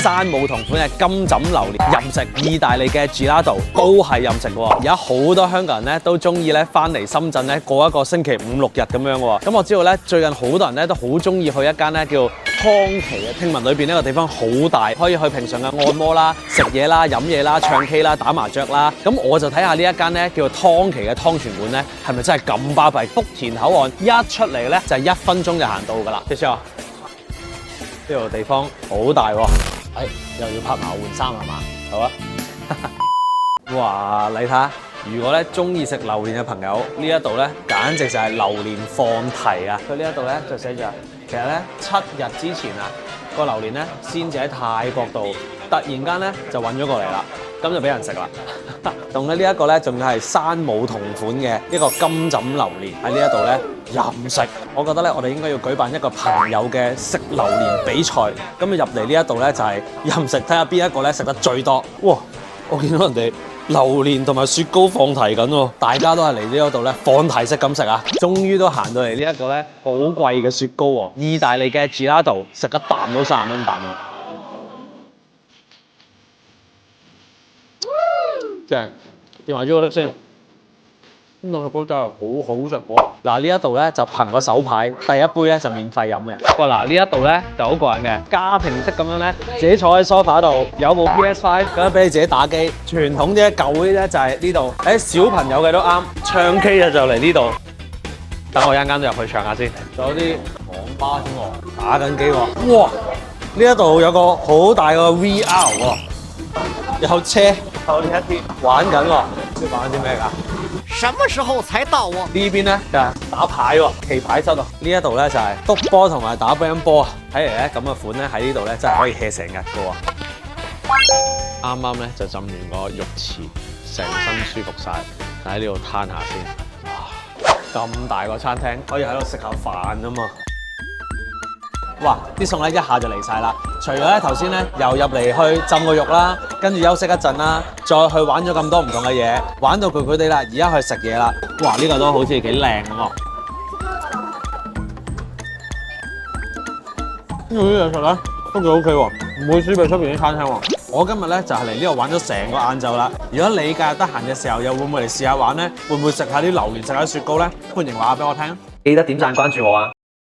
山姆同款嘅金枕榴蓮任食，意大利嘅 Gelato 都係任食喎。而家好多香港人咧都中意咧翻嚟深圳咧過一個星期5、6日咁樣喎。咁我知道咧最近好多人咧都好中意去一間咧叫湯奇嘅，聽聞裏邊呢個地方好大，可以去平常嘅按摩啦、食嘢啦、飲嘢啦、唱 K 啦、打麻雀啦。咁我就睇下呢一間咧叫做湯奇嘅湯泉館咧，係咪真係咁巴閉？福田口岸一出嚟咧就係1分鐘就行到㗎啦。謝謝啊！呢度地方好大喎，又要拍埋換衫係嘛？好啊！哇，你睇下，如果咧中意食榴蓮嘅朋友，呢一度咧簡直就係榴蓮放題啊！佢呢一度咧就寫住，其實咧7日之前啊，個榴蓮咧先至喺泰國度，突然間咧就運咗過嚟啦，咁就俾人食啦。同呢一個咧，仲要係山姆同款嘅一個金枕榴蓮喺呢一度咧任食。我覺得咧，我哋應該要舉辦一個朋友嘅食榴蓮比賽。咁啊入嚟呢一度咧就係任食，睇下邊一個咧食得最多。哇！我見到人哋榴蓮同埋雪糕放題緊喎，大家都係嚟呢一度咧放題式咁食啊！終於都行到嚟呢一個咧好貴嘅雪糕喎，意大利嘅 Gelato 食一啖都30蚊啖啊！正，掂埋朱古力先。呢度嘅糕真係好好食喎！嗱，呢一度咧就憑個手牌，第一杯咧就免費飲嘅。哇！嗱，呢一度咧就好過癮嘅，家庭式咁樣咧，自己坐喺 sofa 度，有部 PS5 咁樣俾你自己打機。傳統啲舊啲咧就係呢度，小朋友嘅都啱，唱 K 就嚟呢度。等我一陣間入去唱下先。仲有啲網吧添喎，打緊機喎。哇！呢一度有個好大個 VR 喎，有車，有呢一啲玩緊喎，玩啲咩㗎？什麼時候才到啊？呢邊咧就係打牌喎，棋牌室啊。呢一度咧就係篤波同埋打乒乓波啊。睇嚟咧咁嘅款咧喺呢度咧真係可以 hea 成日㗎喎。啱啱咧就浸完個浴池，成身舒服晒。喺呢度攤下先。哇！咁大個餐廳可以喺度食下飯啊嘛。哇！啲餸咧一下就嚟晒啦。除咗咧頭先咧又入嚟去浸個浴啦，跟住休息一陣啦，再去玩咗咁多唔同嘅嘢，玩到攰攰地啦，而家去食嘢啦。哇！呢個都好似幾靚咁喎。呢度啲嘢食咧都幾 OK 喎，唔會輸俾出邊啲餐廳喎。我今日咧就係嚟呢度玩咗成個晏晝啦。如果你假日得閒嘅時候，又會唔會嚟試下玩咧？會唔會食下啲榴蓮，食下雪糕咧？歡迎話俾我聽。記得點讚關注我啊！